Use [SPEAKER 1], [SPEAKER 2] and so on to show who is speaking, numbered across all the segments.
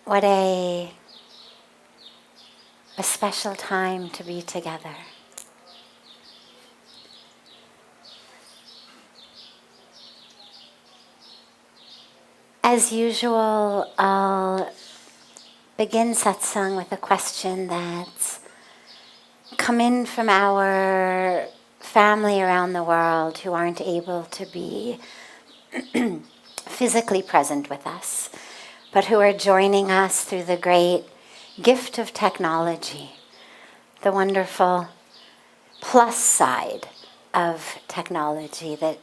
[SPEAKER 1] What a special time to be together. As usual, I'll begin satsang with a question that's come in from our family around the world who aren't able to be physically present with us, but who are joining us through the great gift of technology, the wonderful plus side of technology, that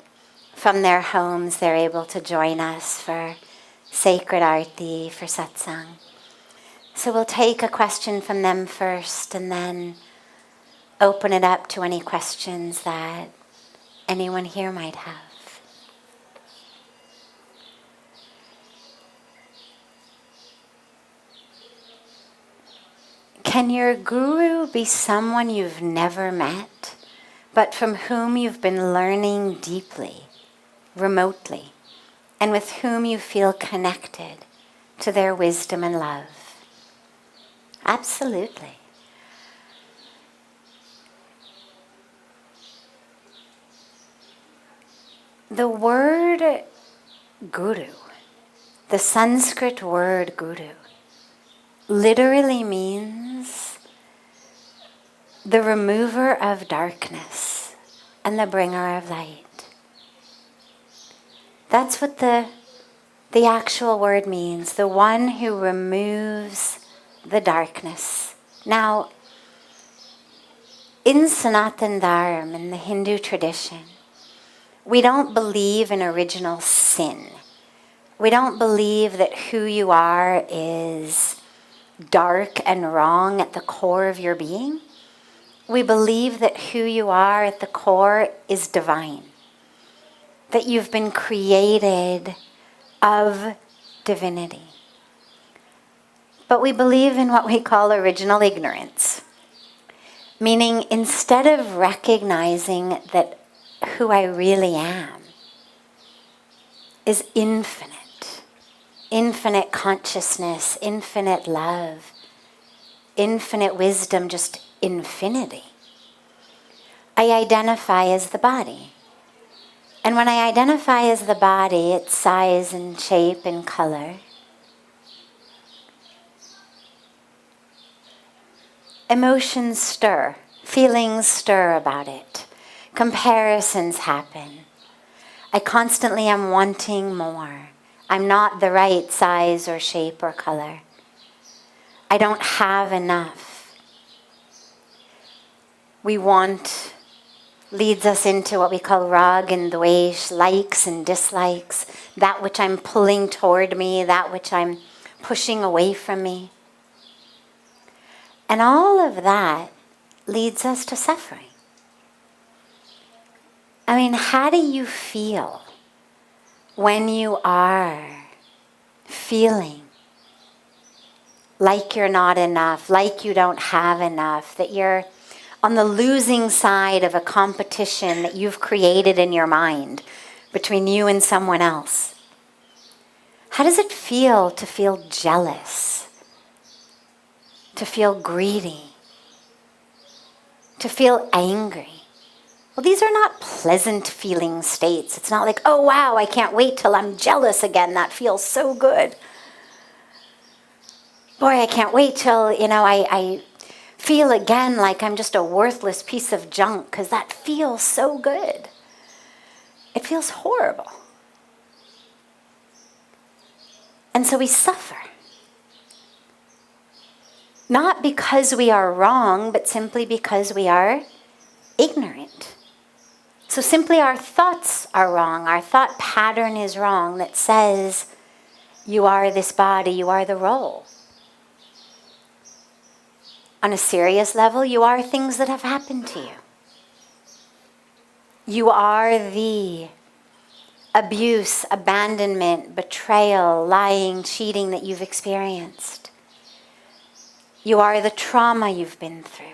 [SPEAKER 1] from their homes they're able to join us for sacred arti, for satsang. So we'll take a question from them first and then open it up to any questions that anyone here might have. Can your guru be someone you've never met, but from whom you've been learning deeply, remotely, and with whom you feel connected to their wisdom and love? Absolutely. The word guru, the Sanskrit word guru, literally means the remover of darkness and the bringer of light. That's what the actual word means, the one who removes the darkness. Now, in Sanatan Dharma, in the Hindu tradition, we don't believe in original sin. We don't believe that who you are is dark and wrong at the core of your being. We believe that who you are at the core is divine, that you've been created of divinity. But we believe in what we call original ignorance, meaning instead of recognizing that who I really am is infinite consciousness, infinite love, infinite wisdom, just infinity, I identify as the body. And when I identify as the body, its size and shape and color, emotions stir, feelings stir about it, comparisons happen. I constantly am wanting more. I'm not the right size or shape or color. I don't have enough. We want leads us into what we call rag and dvesh, likes and dislikes, that which I'm pulling toward me, that which I'm pushing away from me. And all of that leads us to suffering. I mean, how do you feel when you are feeling like you're not enough, like you don't have enough, that you're on the losing side of a competition that you've created in your mind between you and someone else? How does it feel to feel jealous, to feel greedy, to feel angry? Well, these are not pleasant feeling states. It's not like, oh wow, I can't wait till I'm jealous again. That feels so good. Boy, I can't wait till, I feel again like I'm just a worthless piece of junk, because that feels so good. It feels horrible. And so we suffer. Not because we are wrong, but simply because we are ignorant. So simply our thoughts are wrong. Our thought pattern is wrong that says, you are this body, you are the role. On a serious level, you are things that have happened to you. You are the abuse, abandonment, betrayal, lying, cheating that you've experienced. You are the trauma you've been through.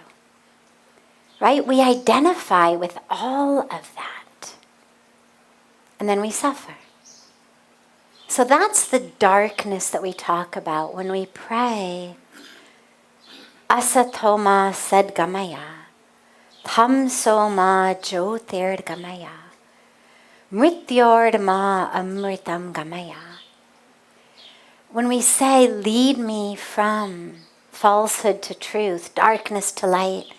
[SPEAKER 1] Right? We identify with all of that. And then we suffer. So that's the darkness that we talk about when we pray. Asatoma sadgamaya, tamsoma jyotirgamaya, mrityorma amritam gamaya. When we say, lead me from falsehood to truth, darkness to light,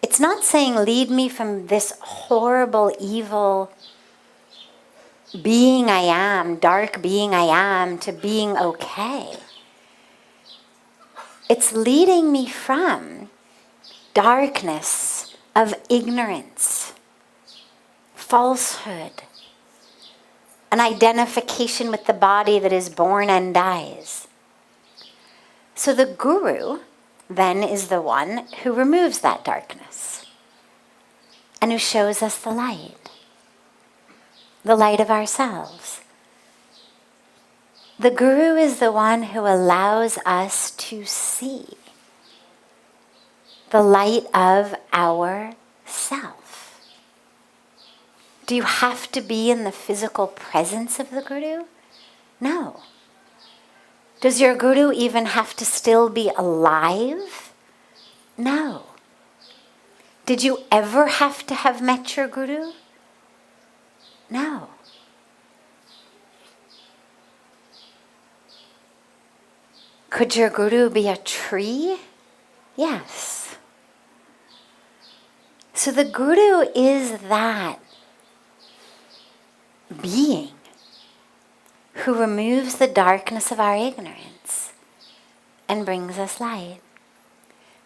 [SPEAKER 1] it's not saying lead me from this horrible, evil being I am, dark being I am, to being okay. It's leading me from darkness of ignorance, falsehood, an identification with the body that is born and dies. So the guru then is the one who removes that darkness and who shows us the light of ourselves. The guru is the one who allows us to see the light of our self. Do you have to be in the physical presence of the guru? No. Does your guru even have to still be alive? No. Did you ever have to have met your guru? No. Could your guru be a tree? Yes. So the guru is that being who removes the darkness of our ignorance and brings us light.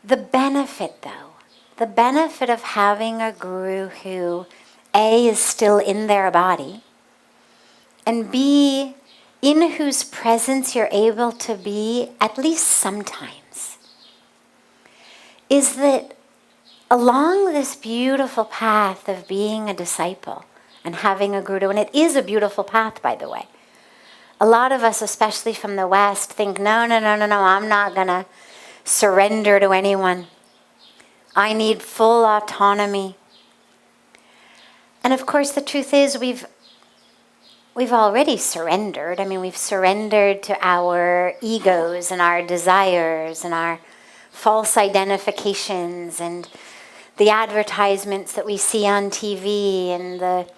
[SPEAKER 1] The benefit, though, the benefit of having a guru who, A, is still in their body, and B, in whose presence you're able to be at least sometimes, is that along this beautiful path of being a disciple and having a guru, and it is a beautiful path, by the way. A lot of us, especially from the West, think, no, I'm not going to surrender to anyone. I need full autonomy. And of course, the truth is we've already surrendered. I mean, we've surrendered to our egos and our desires and our false identifications and the advertisements that we see on TV and the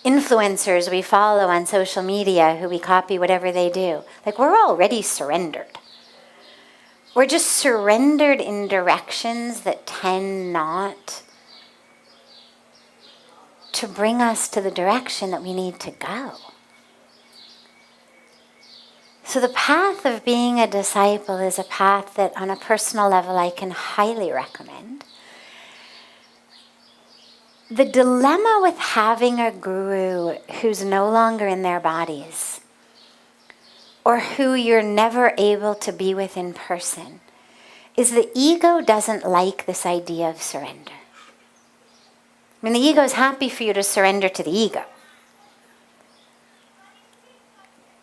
[SPEAKER 1] influencers we follow on social media who we copy whatever they do. Like, we're already surrendered. We're just surrendered in directions that tend not to bring us to the direction that we need to go. So the path of being a disciple is a path that on a personal level I can highly recommend. The dilemma with having a guru who's no longer in their bodies, or who you're never able to be with in person, is the ego doesn't like this idea of surrender. I mean, the ego is happy for you to surrender to the ego.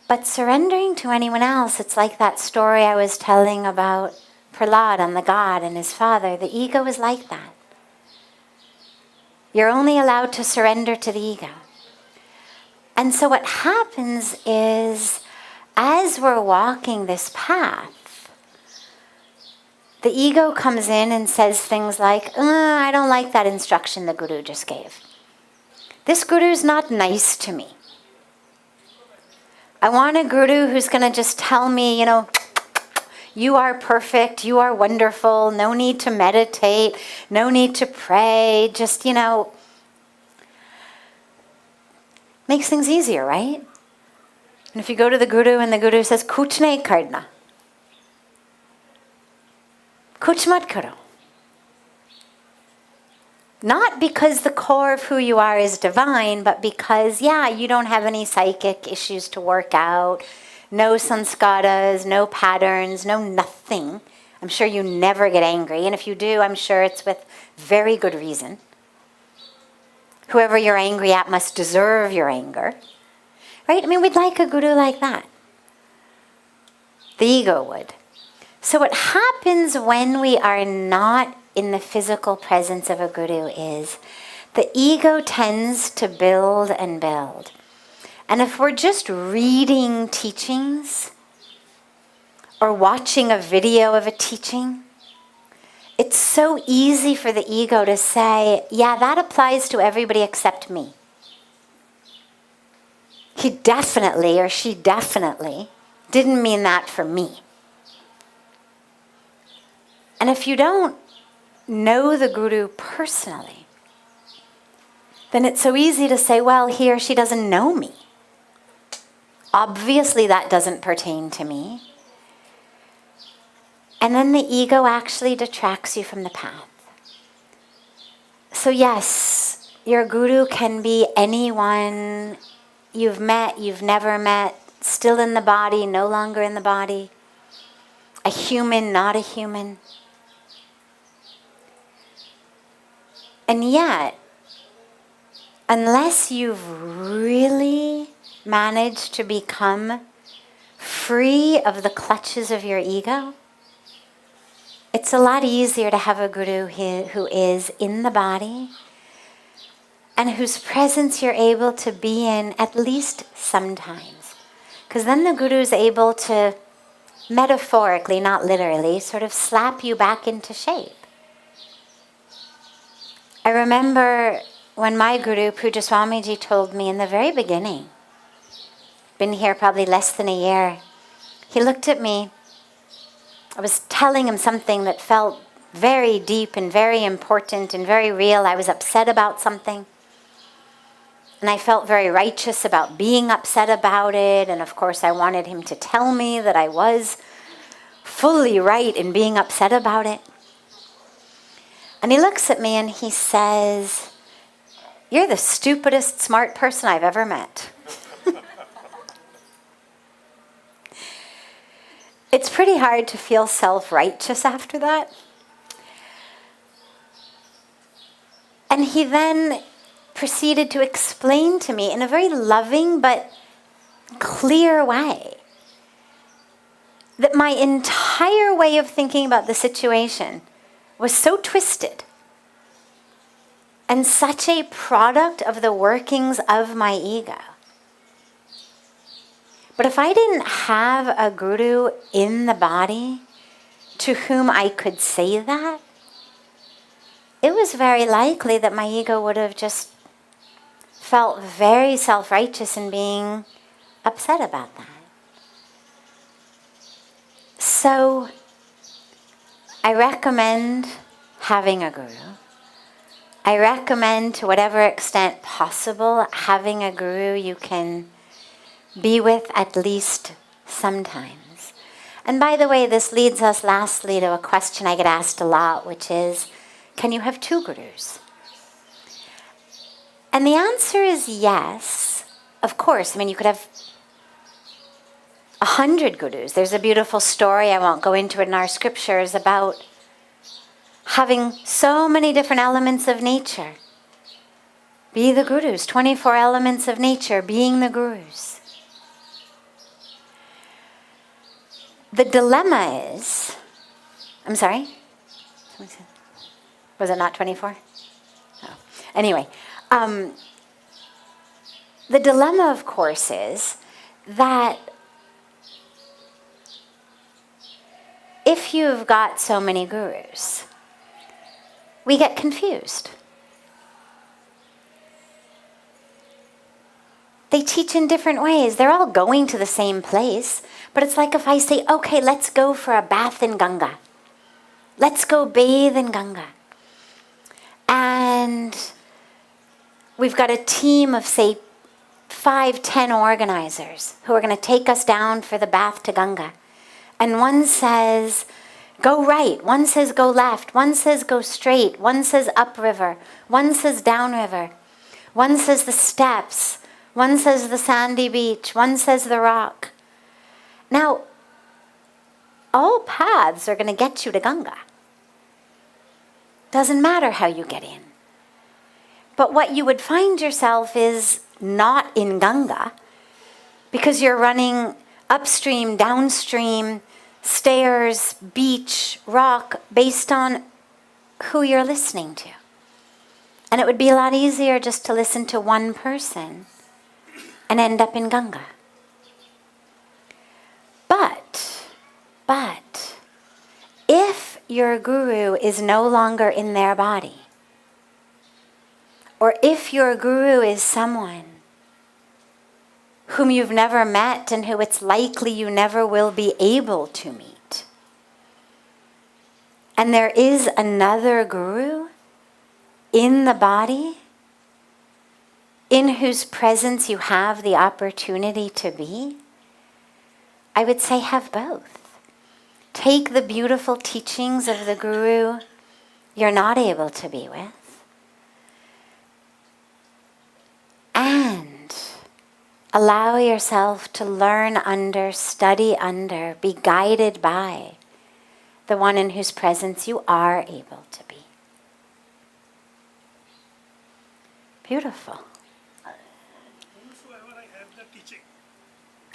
[SPEAKER 1] But surrendering to anyone else, it's like that story I was telling about Prahlad and the god and his father. The ego is like that. You're only allowed to surrender to the ego. And so what happens is, as we're walking this path, the ego comes in and says things like, I don't like that instruction the guru just gave. This guru's not nice to me. I want a guru who's going to just tell me, you are perfect, you are wonderful, no need to meditate, no need to pray, just, makes things easier, right? And if you go to the guru and the guru says, kuch nahi karna, kuch mat karo. Not because the core of who you are is divine, but because, you don't have any psychic issues to work out, no sanskaras, no patterns, no nothing. I'm sure you never get angry, and if you do, I'm sure it's with very good reason. Whoever you're angry at must deserve your anger. Right? I mean, we'd like a guru like that. The ego would. So what happens when we are not in the physical presence of a guru is the ego tends to build and build. And if we're just reading teachings or watching a video of a teaching, it's so easy for the ego to say, yeah, that applies to everybody except me. He definitely or she definitely didn't mean that for me. And if you don't know the Guru personally, then it's so easy to say, well, he or she doesn't know me. Obviously, that doesn't pertain to me. And then the ego actually detracts you from the path. So yes, your Guru can be anyone you've met, you've never met, still in the body, no longer in the body, a human, not a human. And yet, unless you've really managed to become free of the clutches of your ego, it's a lot easier to have a Guru who is in the body and whose presence you're able to be in at least sometimes. Because then the Guru is able to, metaphorically, not literally, sort of slap you back into shape. I remember when my Guru, Pujya Swamiji, told me in the very beginning, been here probably less than a year, he looked at me. I was telling him something that felt very deep and very important and very real. I was upset about something. And I felt very righteous about being upset about it. And of course, I wanted him to tell me that I was fully right in being upset about it. And he looks at me and he says, "You're the stupidest smart person I've ever met." It's pretty hard to feel self-righteous after that. And he then proceeded to explain to me in a very loving but clear way that my entire way of thinking about the situation was so twisted and such a product of the workings of my ego. But if I didn't have a Guru in the body to whom I could say that, it was very likely that my ego would have just felt very self-righteous in being upset about that. So I recommend having a Guru. I recommend, to whatever extent possible, having a Guru you can be with at least sometimes. And by the way, this leads us lastly to a question I get asked a lot, which is, can you have two Gurus? And the answer is yes. Of course, I mean, you could have 100 Gurus. There's a beautiful story, I won't go into it in our scriptures, about having so many different elements of nature be the Gurus, 24 elements of nature being the Gurus. The dilemma is, I'm sorry? Was it not 24? Oh. Anyway, the dilemma, of course, is that if you've got so many Gurus, we get confused. They teach in different ways. They're all going to the same place. But it's like if I say, okay, let's go for a bath in Ganga. Let's go bathe in Ganga. And we've got a team of, say, 5-10 organizers who are going to take us down for the bath to Ganga. And one says, go right. One says, go left. One says, go straight. One says, upriver. One says, downriver. One says, the steps. One says, the sandy beach. One says, the rock. Now, all paths are going to get you to Ganga. Doesn't matter how you get in. But what you would find yourself is not in Ganga because you're running upstream, downstream, stairs, beach, rock, based on who you're listening to. And it would be a lot easier just to listen to one person and end up in Ganga. But, if your guru is no longer in their body, or if your guru is someone whom you've never met and who it's likely you never will be able to meet, and there is another guru in the body in whose presence you have the opportunity to be, I would say have both. Take the beautiful teachings of the guru you're not able to be with, and allow yourself to learn under, study under, be guided by the one in whose presence you are able to be. Beautiful.
[SPEAKER 2] Whosoever I have the teaching,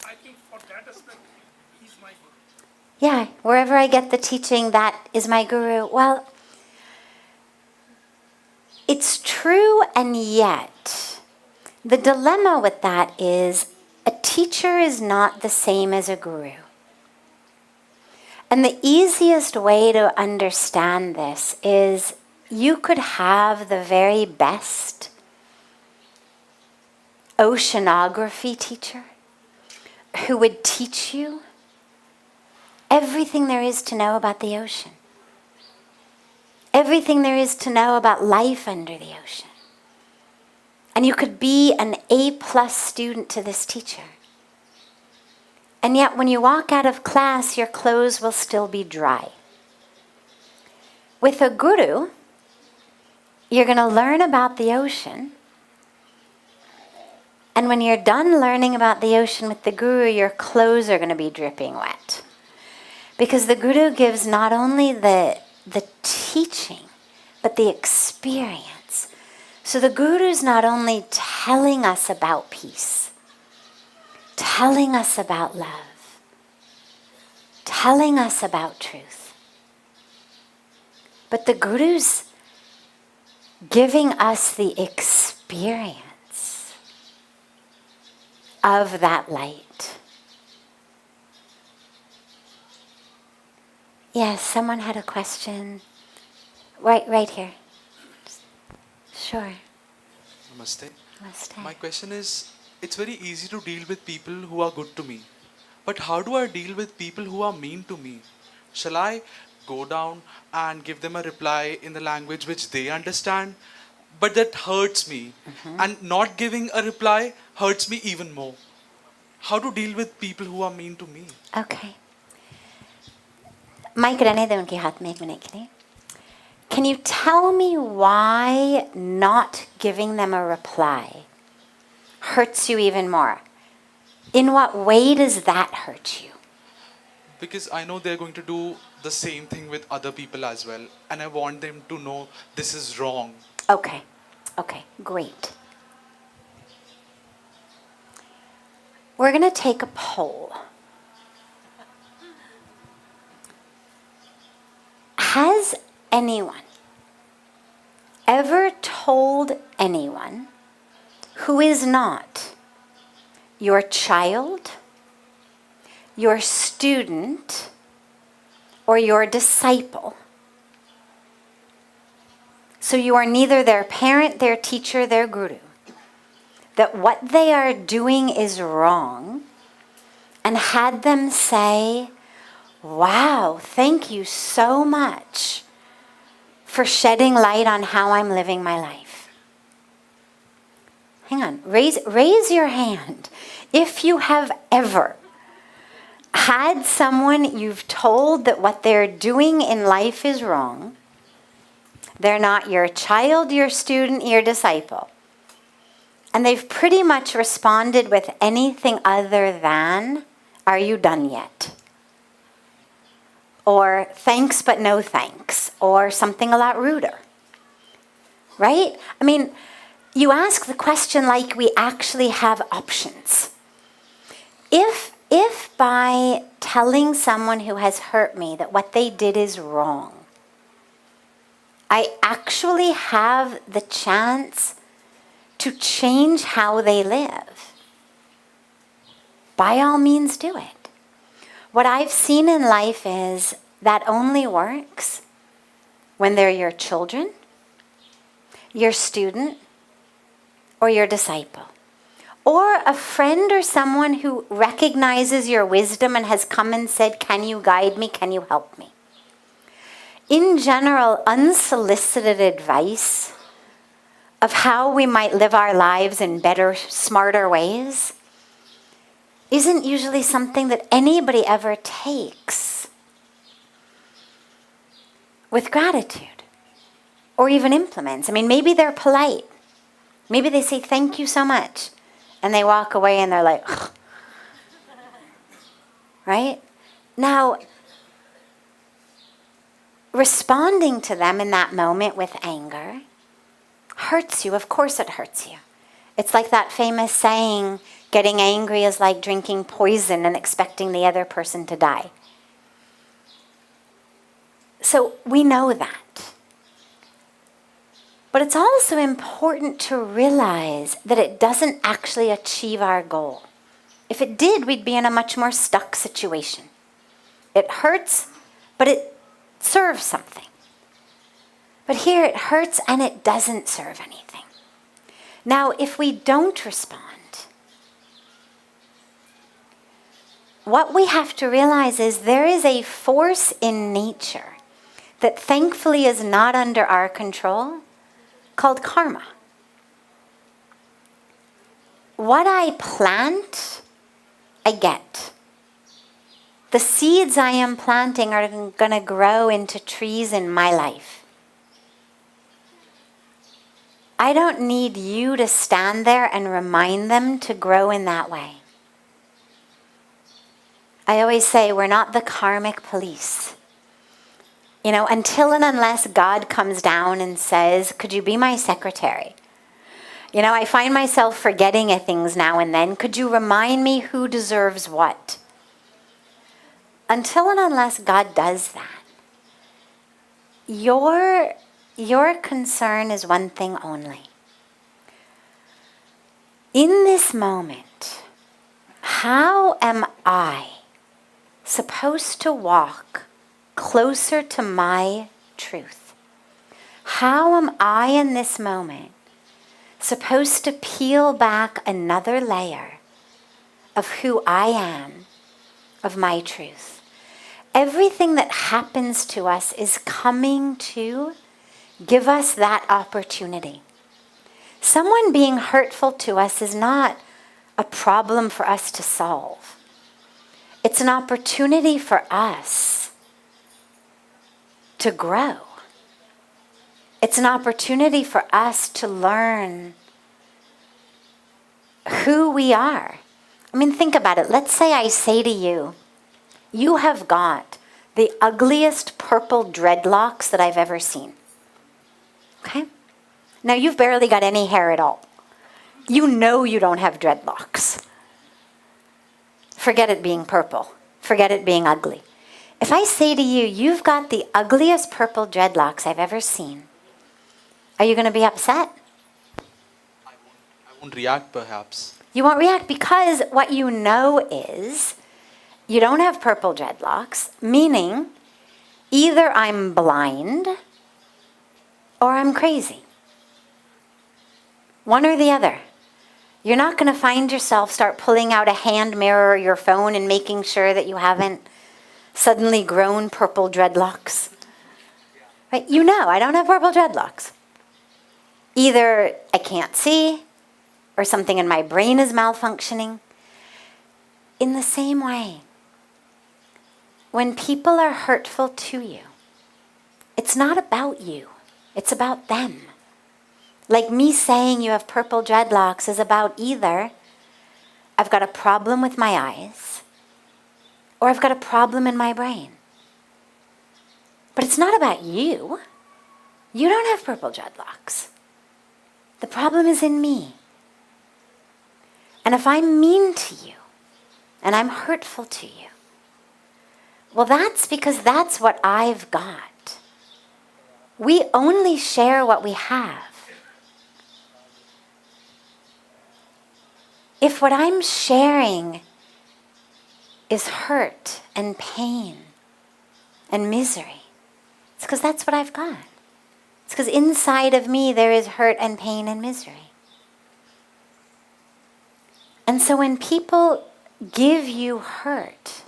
[SPEAKER 2] I think for that aspect, he's my guru.
[SPEAKER 1] Yeah, wherever I get the teaching, that is my guru. Well, it's true, and yet the dilemma with that is a teacher is not the same as a guru. And the easiest way to understand this is you could have the very best oceanography teacher who would teach you everything there is to know about the ocean, everything there is to know about life under the ocean. And you could be an A+ student to this teacher. And yet when you walk out of class, your clothes will still be dry. With a guru, you're going to learn about the ocean. And when you're done learning about the ocean with the guru, your clothes are going to be dripping wet. Because the guru gives not only the teaching, but the experience. So the guru's not only telling us about peace, telling us about love, telling us about truth, but the guru's giving us the experience of that light. Yes, someone had a question. Right here. Sure.
[SPEAKER 3] Namaste.
[SPEAKER 1] Namaste.
[SPEAKER 3] My question is, it's very easy to deal with people who are good to me. But how do I deal with people who are mean to me? Shall I go down and give them a reply in the language which they understand? But that hurts me. And not giving a reply hurts me even more. How to deal with people who are mean to me?
[SPEAKER 1] Okay. Mic रहने दें उनके हाथ में 1 minute के लिए. Can you tell me why not giving them a reply hurts you even more? In what way does that hurt you?
[SPEAKER 3] Because I know they're going to do the same thing with other people as well. And I want them to know this is wrong.
[SPEAKER 1] Okay, great. We're going to take a poll. Has anyone ever told anyone who is not your child, your student, or your disciple? So you are neither their parent, their teacher, their guru. That what they are doing is wrong, and had them say, wow, thank you so much for shedding light on how I'm living my life. Hang on, raise your hand if you have ever had someone you've told that what they're doing in life is wrong. They're not your child, your student, your disciple. And they've pretty much responded with anything other than, are you done yet? Or thanks but no thanks, or something a lot ruder, right? I mean, you ask the question like we actually have options. If by telling someone who has hurt me that what they did is wrong, I actually have the chance to change how they live, by all means do it. What I've seen in life is that only works when they're your children, your student, or your disciple. Or a friend or someone who recognizes your wisdom and has come and said, can you guide me? Can you help me? In general, unsolicited advice of how we might live our lives in better, smarter ways isn't usually something that anybody ever takes with gratitude or even implements. I mean, maybe they're polite. Maybe they say, thank you so much. And they walk away and they're like, ugh. Right? Now, responding to them in that moment with anger hurts you. Of course it hurts you. It's like that famous saying, getting angry is like drinking poison and expecting the other person to die. So we know that. But it's also important to realize that it doesn't actually achieve our goal. If it did, we'd be in a much more stuck situation. It hurts, but it serves something. But here it hurts and it doesn't serve anything. Now, if we don't respond, what we have to realize is there is a force in nature that thankfully is not under our control, called karma. What I plant, I get. The seeds I am planting are going to grow into trees in my life. I don't need you to stand there and remind them to grow in that way. I always say we're not the karmic police. You know, until and unless God comes down and says, could you be my secretary? You know, I find myself forgetting things now and then. Could you remind me who deserves what? Until and unless God does that, your concern is one thing only. In this moment, how am I supposed to walk closer to my truth? How am I in this moment supposed to peel back another layer of who I am, of my truth? Everything that happens to us is coming to give us that opportunity. Someone being hurtful to us is not a problem for us to solve. It's an opportunity for us to grow. It's an opportunity for us to learn who we are. I mean, think about it. Let's say I say to you, you have got the ugliest purple dreadlocks that I've ever seen. Okay? Now, you've barely got any hair at all. You know you don't have dreadlocks. Forget it being purple. Forget it being ugly. If I say to you, you've got the ugliest purple dreadlocks I've ever seen, are you going to be upset?
[SPEAKER 3] I won't react perhaps.
[SPEAKER 1] You won't react because what you know is you don't have purple dreadlocks, meaning either I'm blind or I'm crazy. One or the other. You're not going to find yourself start pulling out a hand mirror or your phone and making sure that you haven't suddenly grown purple dreadlocks. Right? You know, I don't have purple dreadlocks. Either I can't see or something in my brain is malfunctioning. In the same way, when people are hurtful to you, it's not about you. It's about them. Like me saying you have purple dreadlocks is about either I've got a problem with my eyes or I've got a problem in my brain. But it's not about you. You don't have purple dreadlocks. The problem is in me. And if I'm mean to you and I'm hurtful to you, well, that's because that's what I've got. We only share what we have. If what I'm sharing is hurt and pain and misery. It's because that's what I've got. It's because inside of me there is hurt and pain and misery. And so when people give you hurt,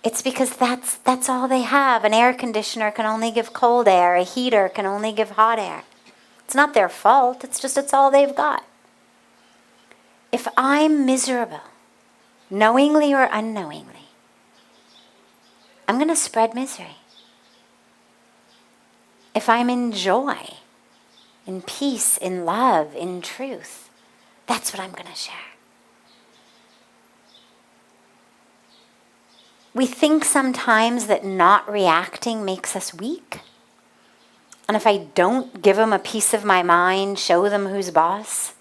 [SPEAKER 1] it's because that's all they have. An air conditioner can only give cold air. A heater can only give hot air. It's not their fault. It's all they've got. If I'm miserable, knowingly or unknowingly, I'm going to spread misery. If I'm in joy, in peace, in love, in truth, that's what I'm going to share. We think sometimes that not reacting makes us weak. And if I don't give them a piece of my mind, show them who's boss,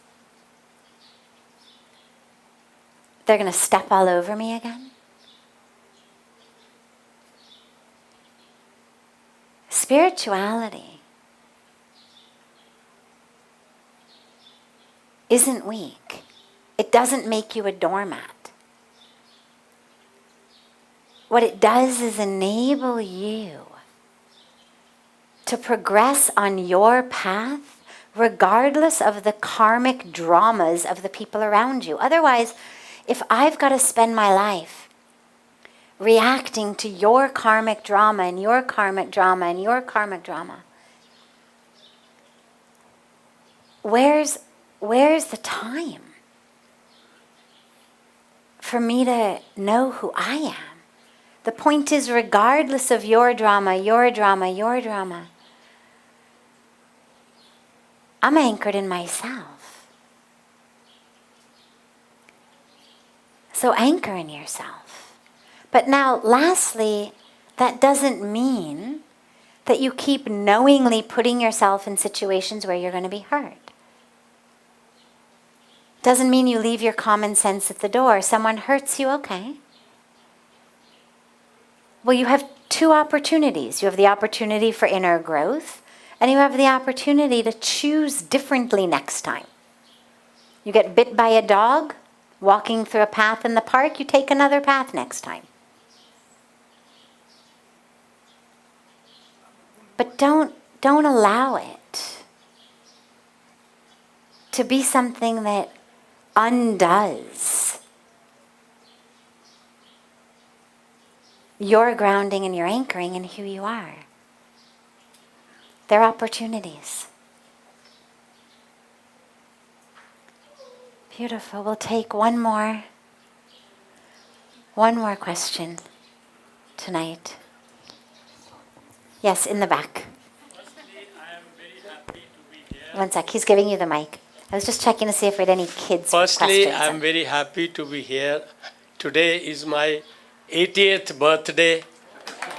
[SPEAKER 1] they're going to step all over me again. Spirituality isn't weak. It doesn't make you a doormat. What it does is enable you to progress on your path regardless of the karmic dramas of the people around you. Otherwise, if I've got to spend my life reacting to your karmic drama and your karmic drama and your karmic drama, where's the time for me to know who I am? The point is, regardless of your drama, I'm anchored in myself. So anchor in yourself. But now, lastly, that doesn't mean that you keep knowingly putting yourself in situations where you're going to be hurt. Doesn't mean you leave your common sense at the door. Someone hurts you, okay. Well, you have two opportunities. You have the opportunity for inner growth, and you have the opportunity to choose differently next time. You get bit by a dog, walking through a path in the park, you take another path next time. But don't allow it to be something that undoes your grounding and your anchoring in who you are. They're opportunities. Beautiful. We'll take one more question tonight. Yes, in the back.
[SPEAKER 4] Firstly, I am very happy to be here.
[SPEAKER 1] One sec, he's giving you the mic. I was just checking to see if we had any kids
[SPEAKER 4] Firstly,
[SPEAKER 1] questions.
[SPEAKER 4] I am very happy to be here. Today is my 80th birthday,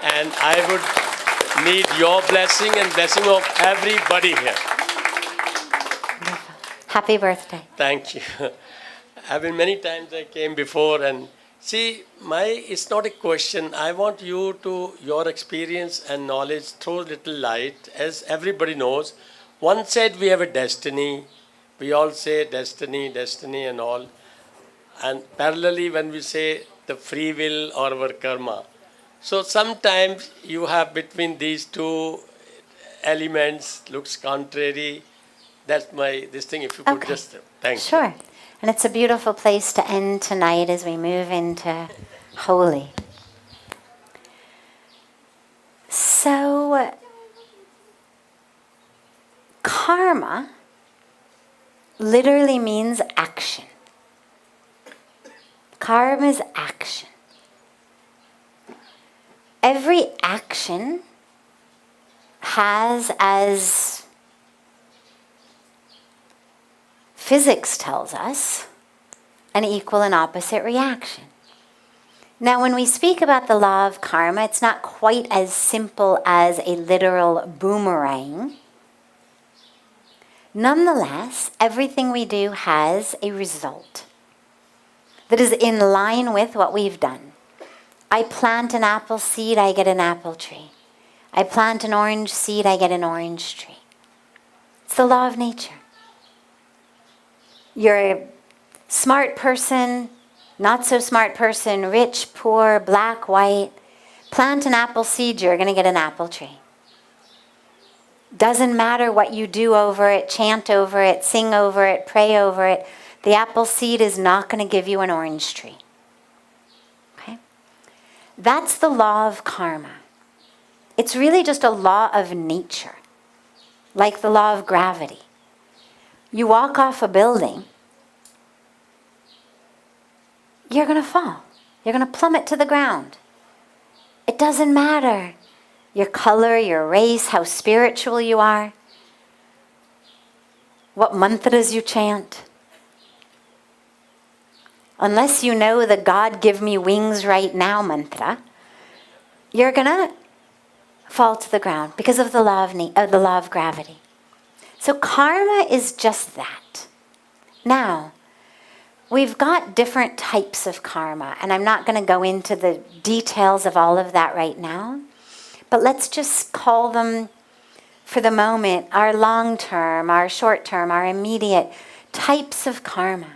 [SPEAKER 4] and I would need your blessing and blessing of everybody here.
[SPEAKER 1] Happy birthday.
[SPEAKER 4] Thank you. I've been many times I came before, and see, it's not a question. I want you to, your experience and knowledge, throw little light. As everybody knows, one said we have a destiny. We all say destiny, destiny and all. And parallelly, when we say the free will or our karma. So sometimes you have between these two elements, looks contrary. That's this thing, if you could just, thank you.
[SPEAKER 1] Sure. And it's a beautiful place to end tonight as we move into Holi. So, karma literally means action. Karma is action. Every action has, as physics tells us, an equal and opposite reaction. Now, when we speak about the law of karma, it's not quite as simple as a literal boomerang. Nonetheless, everything we do has a result that is in line with what we've done. I plant an apple seed, I get an apple tree. I plant an orange seed, I get an orange tree. It's the law of nature. You're a smart person, not so smart person, rich, poor, black, white. Plant an apple seed, you're going to get an apple tree. Doesn't matter what you do over it, chant over it, sing over it, pray over it. The apple seed is not going to give you an orange tree. Okay? That's the law of karma. It's really just a law of nature, like the law of gravity. You walk off a building, you're going to fall. You're going to plummet to the ground. It doesn't matter your color, your race, how spiritual you are, what mantras you chant. Unless you know the God give me wings right now mantra, you're going to fall to the ground because of the law of gravity. So karma is just that. Now, we've got different types of karma, and I'm not going to go into the details of all of that right now, but let's just call them, for the moment, our long-term, our short-term, our immediate types of karma.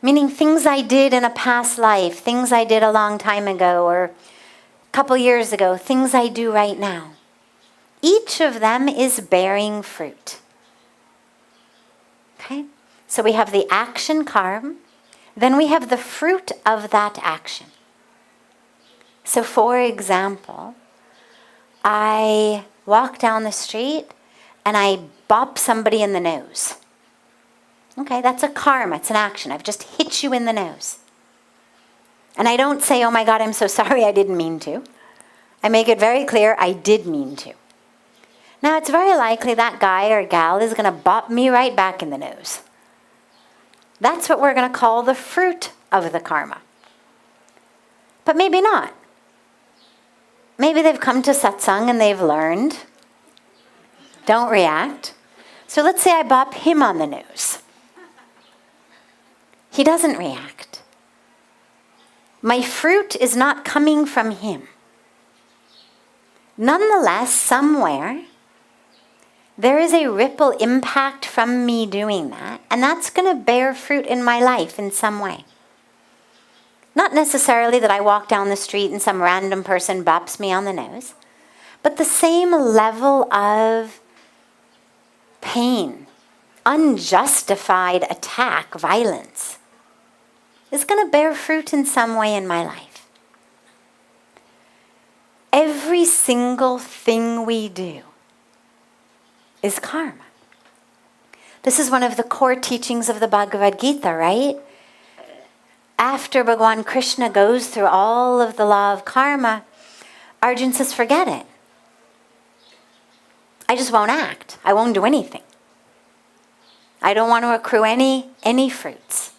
[SPEAKER 1] Meaning things I did in a past life, things I did a long time ago or a couple years ago, things I do right now. Each of them is bearing fruit. Okay? So we have the action karma, then we have the fruit of that action. So for example, I walk down the street and I bop somebody in the nose. Okay, that's a karma, it's an action. I've just hit you in the nose. And I don't say, oh my God, I'm so sorry, I didn't mean to. I make it very clear, I did mean to. Now it's very likely that guy or gal is going to bop me right back in the nose. That's what we're going to call the fruit of the karma. But maybe not. Maybe they've come to satsang and they've learned. Don't react. So let's say I bop him on the nose. He doesn't react. My fruit is not coming from him. Nonetheless, somewhere, there is a ripple impact from me doing that, and that's going to bear fruit in my life in some way. Not necessarily that I walk down the street and some random person bops me on the nose, but the same level of pain, unjustified attack, violence, is going to bear fruit in some way in my life. Every single thing we do is karma. This is one of the core teachings of the Bhagavad Gita, right? After Bhagwan Krishna goes through all of the law of karma, Arjuna says, forget it. I just won't act. I won't do anything. I don't want to accrue any fruits.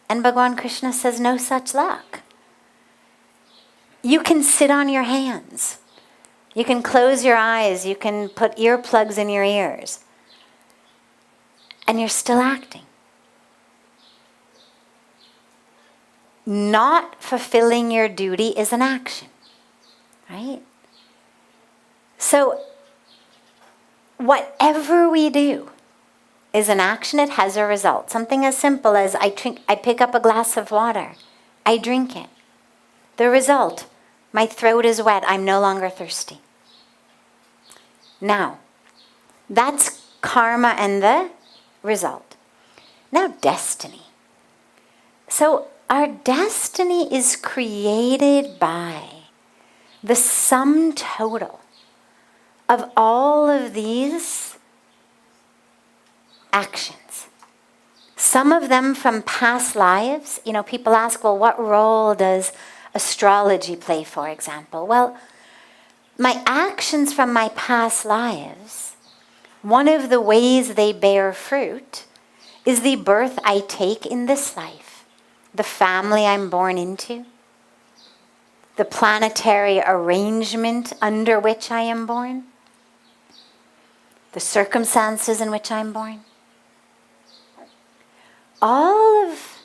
[SPEAKER 1] And Bhagwan Krishna says, no such luck. You can sit on your hands. You can close your eyes. You can put earplugs in your ears. And you're still acting. Not fulfilling your duty is an action. Right? So, whatever we do is an action, it has a result. Something as simple as I pick up a glass of water. I drink it. The result, my throat is wet. I'm no longer thirsty. Now, that's karma and the result. Now, destiny. So, our destiny is created by the sum total of all of these actions. Some of them from past lives. You know, people ask, well, what role does astrology play, for example? Well, my actions from my past lives, one of the ways they bear fruit is the birth I take in this life, the family I'm born into, the planetary arrangement under which I am born, the circumstances in which I'm born. All of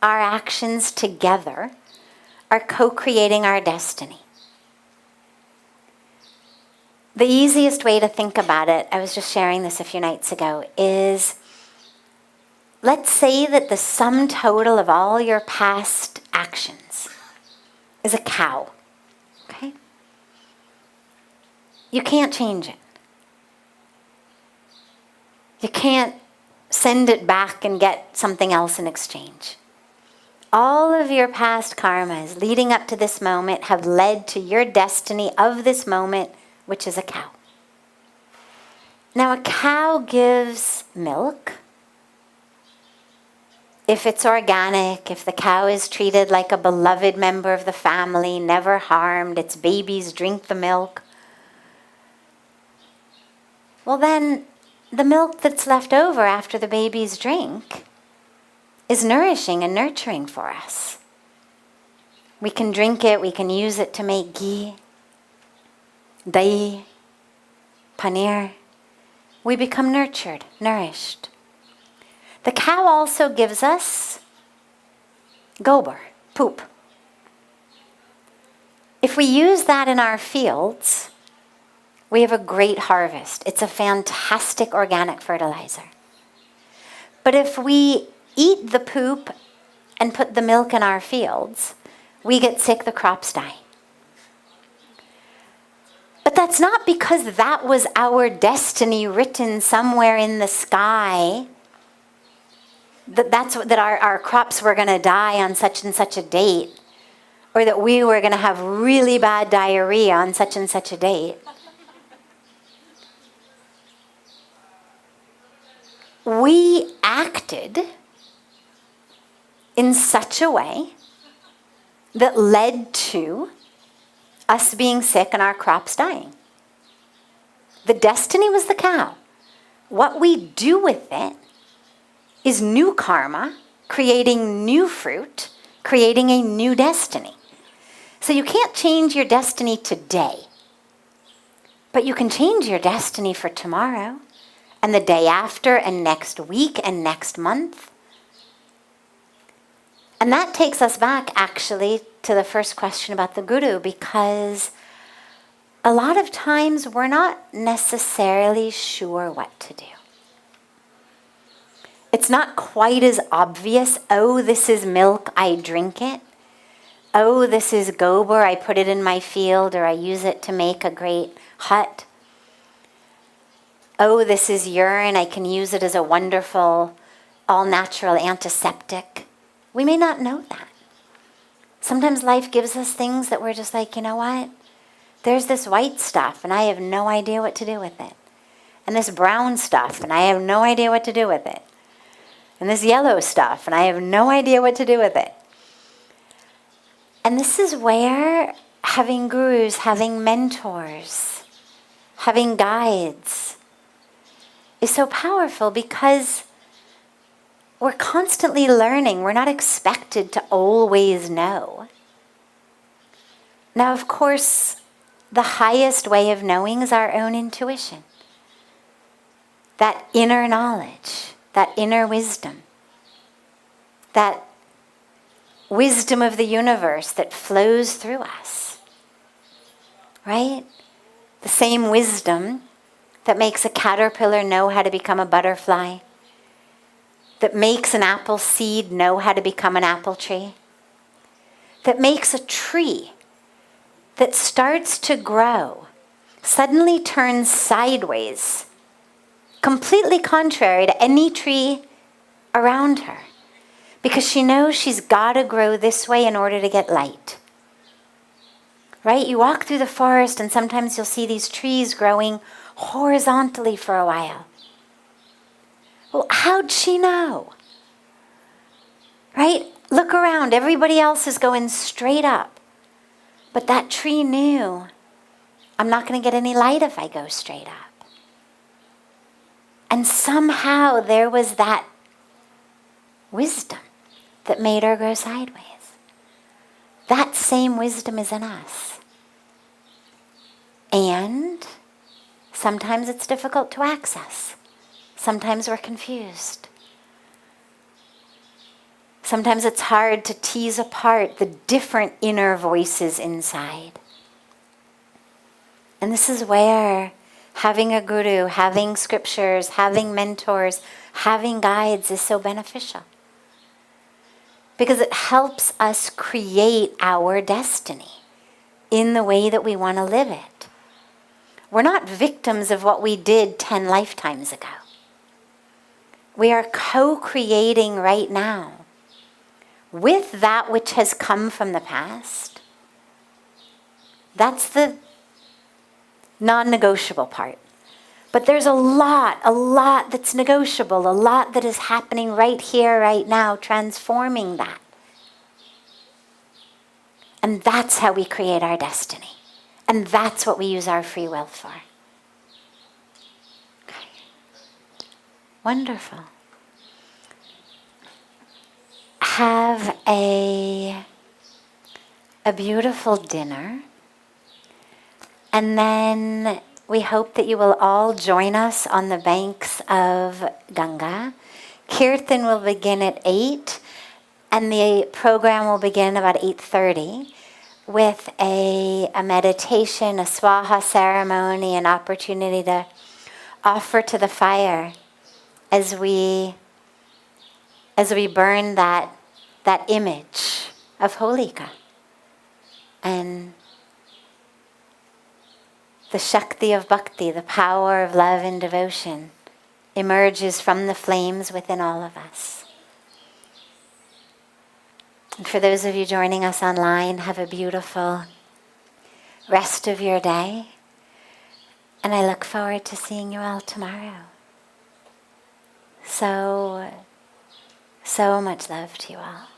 [SPEAKER 1] our actions together are co-creating our destiny. The easiest way to think about it, I was just sharing this a few nights ago, is let's say that the sum total of all your past actions is a cow. Okay? You can't change it. You can't send it back and get something else in exchange. All of your past karmas leading up to this moment have led to your destiny of this moment, which is a cow. Now, a cow gives milk. If it's organic, if the cow is treated like a beloved member of the family, never harmed, its babies drink the milk, well then, the milk that's left over after the babies drink is nourishing and nurturing for us. We can drink it, we can use it to make ghee, dahi, paneer. We become nurtured, nourished. The cow also gives us gobar, poop. If we use that in our fields, we have a great harvest. It's a fantastic organic fertilizer. But if we eat the poop and put the milk in our fields, we get sick, the crops die. But that's not because that was our destiny written somewhere in the sky, that our crops were going to die on such and such a date, or that we were going to have really bad diarrhea on such and such a date. We acted in such a way that led to us being sick and our crops dying. The destiny was the cow. What we do with it is new karma, creating new fruit, creating a new destiny. So you can't change your destiny today, but you can change your destiny for tomorrow, and the day after, and next week, and next month. And that takes us back, actually, to the first question about the guru, because a lot of times we're not necessarily sure what to do. It's not quite as obvious, oh, this is milk, I drink it. Oh, this is gobar, I put it in my field, or I use it to make a great hut. Oh, this is urine, I can use it as a wonderful, all-natural antiseptic. We may not know that. Sometimes life gives us things that we're just like, you know what? There's this white stuff, and I have no idea what to do with it. And this brown stuff, and I have no idea what to do with it. And this yellow stuff, and I have no idea what to do with it. And this is where having gurus, having mentors, having guides is so powerful, because we're constantly learning. We're not expected to always know. Now, of course, the highest way of knowing is our own intuition. That inner knowledge, that inner wisdom, that wisdom of the universe that flows through us. Right? The same wisdom that makes a caterpillar know how to become a butterfly, that makes an apple seed know how to become an apple tree, that makes a tree that starts to grow, suddenly turns sideways, completely contrary to any tree around her, because she knows she's got to grow this way in order to get light. Right? You walk through the forest and sometimes you'll see these trees growing horizontally for a while. Well, how'd she know? Right? Look around. Everybody else is going straight up. But that tree knew, I'm not going to get any light if I go straight up. And somehow there was that wisdom that made her go sideways. That same wisdom is in us. And sometimes it's difficult to access. Sometimes we're confused. Sometimes it's hard to tease apart the different inner voices inside. And this is where having a guru, having scriptures, having mentors, having guides is so beneficial. Because it helps us create our destiny in the way that we want to live it. We're not victims of what we did 10 lifetimes ago. We are co-creating right now with that which has come from the past. That's the non-negotiable part. But there's a lot that's negotiable, a lot that is happening right here, right now, transforming that. And that's how we create our destiny. And that's what we use our free will for. Okay. Wonderful. Have a beautiful dinner. And then we hope that you will all join us on the banks of Ganga. Kirtan will begin at 8, and the program will begin about 8:30 with a meditation, a swaha ceremony, an opportunity to offer to the fire as we burn that image of Holika. And the Shakti of Bhakti, the power of love and devotion, emerges from the flames within all of us. And for those of you joining us online, have a beautiful rest of your day. And I look forward to seeing you all tomorrow. So much love to you all.